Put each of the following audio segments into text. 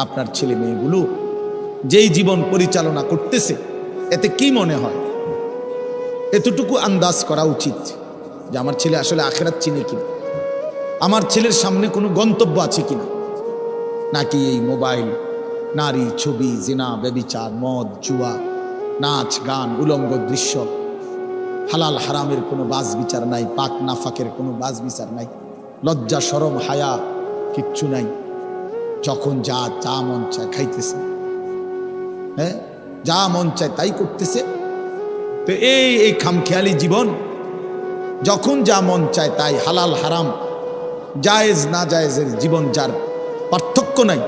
আপনার ছেলে মেয়েগুলো যেই জীবন পরিচালনা করতেছে, এতে কি মনে হয়? এতটুকু আন্দাজ করা উচিত যে আমার ছেলে আসলে আখিরাত চিনে কিনা, আমার ছেলের সামনে কোনো গন্তব্য আছে কিনা, নাকি এই মোবাইল, নারী, ছবি, জিনা, ব্যভিচার, মদ, জুয়া, নাচ, গান, উলঙ্গ দৃশ্য, হালাল হারামের কোনো বাজ বিচার নাই, পাক নাফাকের কোনো বাজ বিচার নাই, লজ্জা শরম হায়া কিচ্ছু নাই, যখন যা যা মন চায় খাইতেছে, হ্যাঁ, যা মন চায় তাই করতেছে। তো এই খামখেয়ালি জীবন, যখন যা মন চায় তাই, হালাল হারাম, জায়েজ না জায়েজের জীবন, যার পার্থক্য নাই,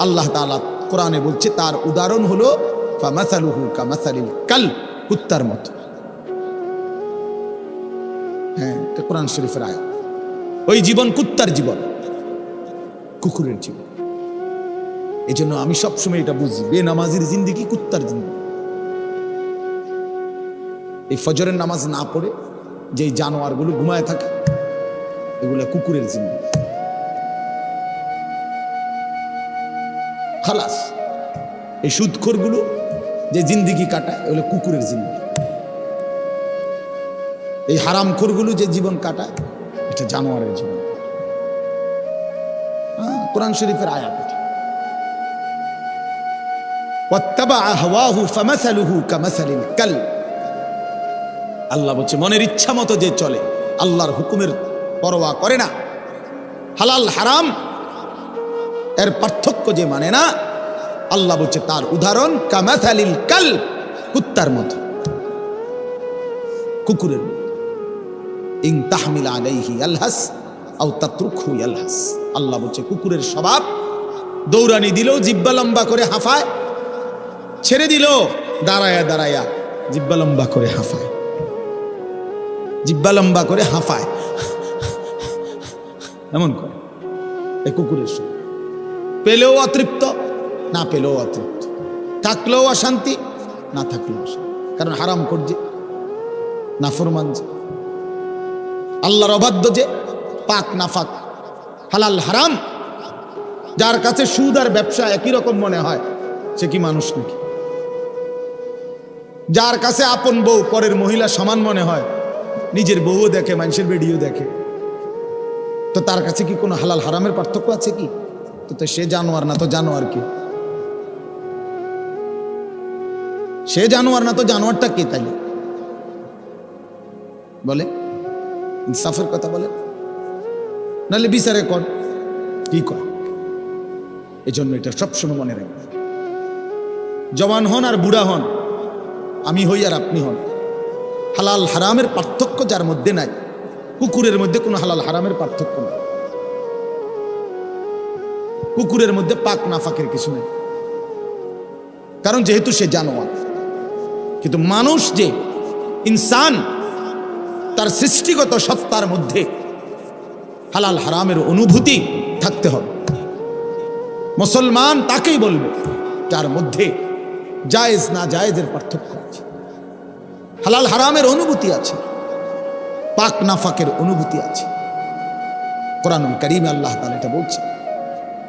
আল্লাহ তাআলা কোরআনে বলছে তার উদাহরণ হলো ফামাসালুহু কামাসালিল কাল, কুত্তার মতো। হ্যাঁ, এটা কোরআন শরীফের আয়াত। ওই জীবন কুত্তার জীবন, কুকুরের জীবন। এই জন্য আমি সবসময় এটা বুঝি, বেনামাজির জিন্দেগি কুত্তার জিন্দেগি। এই ফজরের নামাজ না পড়ে যে জানোয়ারগুলো ঘুমায় থাকে, এগুলো কুকুরের জিন্দেগি। খালাস। এই সুদখোরগুলো যে জিন্দেগি কাটায়, এগুলো কুকুরের জিন্দেগি। এই হারামখোরগুলো যে জীবন কাটায়, এটা জানোয়ারের জীবন। কোরআন শরীফের আয়াত এটা। ওয়াত্তাবাআ হাওয়াহু ফামাসালুহু কামাসালিল কাল। আল্লাহ বলছে মনের ইচ্ছা মতো যে চলে, আল্লাহর হুকুমের পরোয়া করে না, হালাল হারাম এর পার্থক্য যে মানে না, আল্লাহ বলছে তার উদাহরণ কামাসালিল কাল, কুত্তার মতো, কুকুরের মতো। ইন তাহমিল আলাইহি ইয়ালহাস আও তাতরুকহু ইয়ালহাস। আল্লাহ বলছে কুকুরের স্বভাব, দৌড়ানি দিলেও জিহ্বা লম্বা করে হাঁফায়, ছেড়ে দিল দাঁড়ায়া দাঁড়ায়া জিহ্বা লম্বা করে হাঁফায়, জিহ্বা লম্বা করে হাঁফায়, এমন করে। এই কুকুরের স্বভাব। পেলেও অতৃপ্ত, না পেলেও অতৃপ্ত, থাকলেও অশান্তি, না থাকলেও অশান্তি। কারণ হারাম করছে, নাফরমান যে, আল্লাহর অবাধ্য যে, পাক নাফাক, হালাল হারাম, যার কাছে সুদ আর ব্যবসা একই রকম মনে হয়, সে কি মানুষ নাকি? যার কাছে আপন বউ পরের মহিলা সমান মনে হয়, নিজের বউও দেখে, মানুষের বেডিও দেখে, তো তার কাছে কি কোনো হালাল হারামের পার্থক্য আছে কি? তো সে জানোয়ার না তো জানোয়ার কি? সে জানোয়ার না তো জানোয়ারটা কে? তাই বলে, ইনসাফের কথা বলে, নাহলে বিচারে কর কি কর। এই জন্য এটা সবসময় মনে রাখবেন, জওয়ান হন আর বুড়া হন, আমি হই আর আপনি হন, হালাল হারামের পার্থক্য যার মধ্যে নাই, কুকুরের মধ্যে কোনো হালাল হারামের পার্থক্য নেই, কুকুরের মধ্যে পাক নাফাকের কিছু নেই, কারণ যেহেতু সে জানোয়ার। কিন্তু মানুষ যে ইনসান, তার সৃষ্টিগত সত্তার মধ্যে হালাল হারামের অনুভূতি থাকতে হবে। মুসলমান তাকেই বলবে যার মধ্যে জায়েজ না জায়েজের পার্থক্য আছে, হালাল হারামের অনুভূতি আছে, পাক নাফাকের অনুভূতি আছে। কোরআনুল কারীমে আল্লাহ তাআলা এটা বলছেন।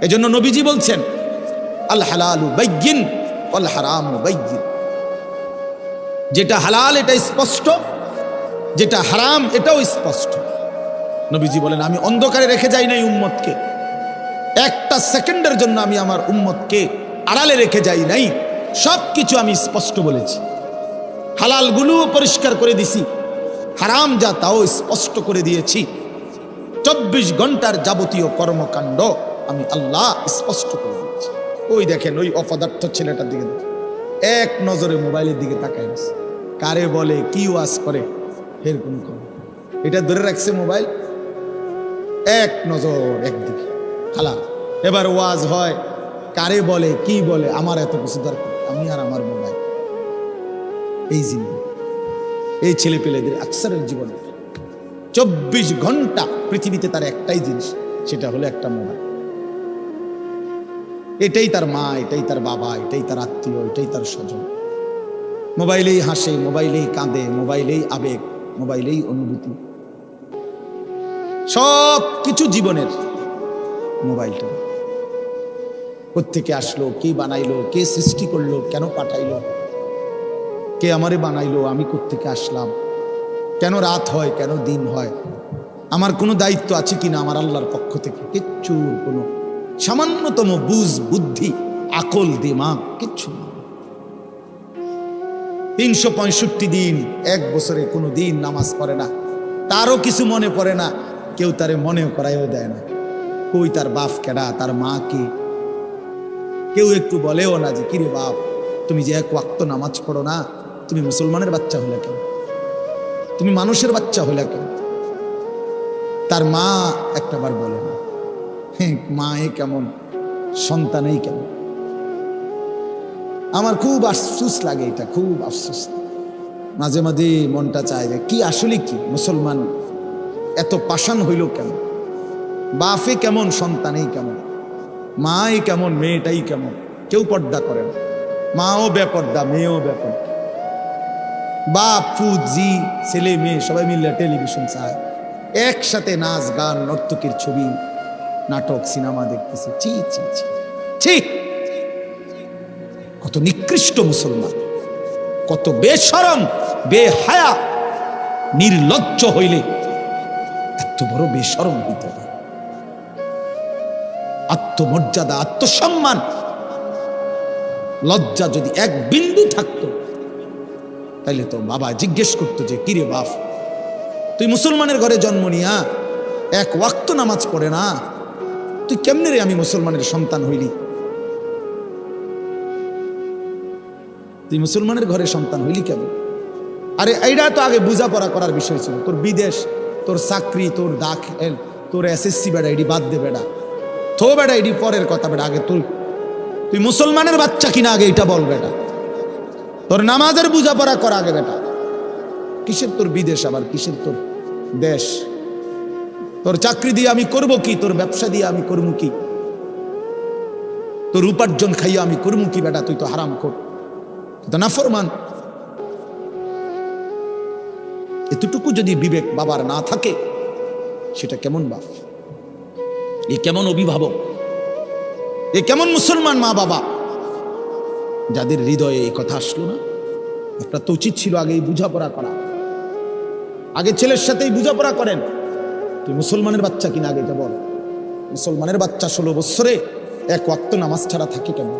এজন্য নবীজি বলছেন আল হালালু বাইয়িন ওয়াল হারামু বাইয়িন। যেটা হালাল এটা স্পষ্ট, যেটা হারাম এটাও স্পষ্ট। নবীজি বলেন আমি অন্ধকারে রেখে যাই নাই উম্মতকে, একটা সেকেন্ডের জন্য আমি আমার উম্মতকে আড়ালে রেখে যাই নাই, সবকিছু আমি স্পষ্ট বলেছি। হালালগুলো পরিষ্কার করে দিছি, হারাম যা তাও স্পষ্ট করে দিয়েছি। 24 ঘন্টার যাবতীয় কর্মকাণ্ড আমি আল্লাহ স্পষ্ট করে দিয়েছি। ওই দেখেন ওই অপদার্থ ছেলেটার দিকে দেখেন, এক নজরে মোবাইলের দিকে তাকায় আছে, কারে বলে কি ওয়াজ করে এরকম করে, এটা ধরে রাখছে মোবাইল, এক নজর একদিকে খালা। এবার ওয়াজ হয়, কারে বলে কি বলে, আমার এত কিছু দরকার, আমি আর আমার মোবাইল। এই জিনিস এই ছেলে পেলেদের আকসারের জীবনে 24 ঘন্টা পৃথিবীতে তার একটাই জিনিস, সেটা হলো একটা মোবাইল। এটাই তার মা, এটাই তার বাবা, এটাই তার আত্মীয়, এটাই তার স্বজন। মোবাইলেই হাসে, মোবাইলেই কাঁদে, মোবাইলেই আবেগ, মোবাইলেই অনুভূতি, সব কিছু জীবনের মোবাইলটা। কোত্থেকে আসলো, কে বানাইলো, কে সৃষ্টি করলো, কেন পাঠাইলো, কে আমারে বানাইলো, আমি কোত্থেকে আসলাম, কেন রাত হয়, কেন দিন হয়, আমার কোনো দায়িত্ব আছে কিনা আমার আল্লাহর পক্ষ থেকে কিচ্ছু, কোনো সামান্যতম বুঝ বুদ্ধি আকল দিমাগ কিচ্ছু না। 365 দিন, এক বছরে কোনো দিন নামাজ পড়ে না, তারও কিছু মনে পড়ে না, কেউ তারে মনেও করাইও দেয় না। কই তার বাপ কেডা, তার মা কি, কেউ একটু বলেও না যে কিরে বাপ তুমি যে এক ওয়াক্ত নামাজ পড়ো না, তুমি মুসলমানের বাচ্চা হলে কেন, তুমি মানুষের বাচ্চা হলে কেন। তার মা একটাবার বলে না, মা এ কেমন, সন্তানেই কেমন। আমার খুব আফসোস লাগে, এটা খুব আফসোস। মাঝে মাঝে মনটা চায় যে কি আসলে কি মুসলমান এত পাষাণ হইল কেন, বাপে কেমন সন্তানেই কেমন, মাই কেমন মেয়েটাই কেমন, কেউ পর্দা করে না, মাও বেপর্দা মেয়েও বেপর্দা, বাপ ফুজি ছেলে মেয়ে সবাই মিলে টেলিভিশন চায়, একসাথে নাচ গান নর্তকীর ছবি নাটক সিনেমা দেখতেছে। ছি ছি ছি ছি, কত নিকৃষ্ট মুসলমান, কত বেশরম বেহায়া নির্লজ্জ হইলে এত বড় বেশরম হইতে পারে। আত্মমর্যাদা আত্মসম্মান লজ্জা যদি এক বিন্দু থাকতো তাইলে তো বাবা জিজ্ঞেস করতো যে কিরে বাপ তুই মুসলমানের ঘরে জন্ম নিয়া এক ওয়াক্ত নামাজ পড়ে না, তুই কেমনে রে আমি মুসলমানের সন্তান হইলি, তুই মুসলমানের ঘরে সন্তান হইলি কেমন। আরে এইটা তো আগে বোঝাপড়া করার বিষয় ছিল, তোর বিদেশ, তোর চাকরি, তোর দাখিল, তোর এসএসসি বেড়া এডি বাদ দে বেড়া, থো বেড়া এডি পরের কথা বেড়া, আগে তুই মুসলমানের বাচ্চা কিনা আগে এটা বল বেটা, তোর নামাজের বোঝাপড়া কর আগে বেটা। কিসের তোর বিদেশ, আবার কিসের তোর দেশ, তোর চাকরি দিয়ে আমি করব কি, তোর ব্যবসা দিয়ে আমি করবো কি, তোর উপার্জন খাইয়া আমি করবো কি বেটা, তুই তো হারাম কর, তুই তো নাফরমান। এতটুকু যদি বিবেক বাবার না থাকে সেটা কেমন বাপ, এ কেমন অভিভাবক, এ কেমন মুসলমান মা বাবা যাদের হৃদয়ে এই কথা আসলো না। একটা তো উচিত ছিল আগে বুঝাপড়া করা, আগে ছেলের সাথেই বুঝাপড়া করেন, তুই মুসলমানের বাচ্চা কিনা আগে এটা বল। মুসলমানের বাচ্চা 16 বছরে এক ওয়াক্ত নামাজ ছাড়া থাকে কেন,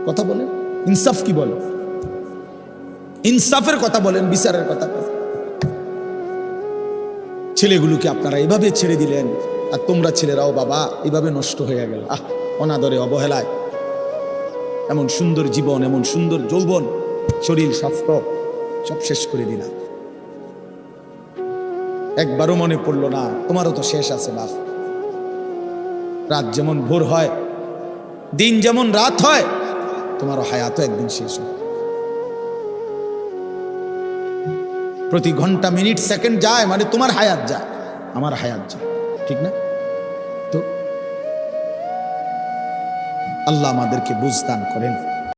কথা বলেন, ইনসাফ কি বলে, ইনসাফের কথা বলেন, বিচারের কথা বলেন। ছেলেগুলোকে আপনারা এভাবে ছেড়ে দিলেন, আর তোমরা ছেলেরাও বাবা এভাবে নষ্ট হয়ে গেল, অনাদরে অবহেলায় এমন সুন্দর জীবন, এমন সুন্দর যৌবন, শরীর স্বাস্থ্য সব শেষ করে দিলাম। একবারও মনে পড়লো না তোমারও তো শেষ আছে বাপ, রাত যেমন ভোর হয়, দিন যেমন রাত হয়, তোমারও হায়াতও একদিন শেষ হয়। প্রতি ঘন্টা মিনিট সেকেন্ড যায় মানে তোমার হায়াত যায়, আমার হায়াত যায়, ঠিক না? তো আল্লাহ আমাদেরকে বুঝ দান করেন।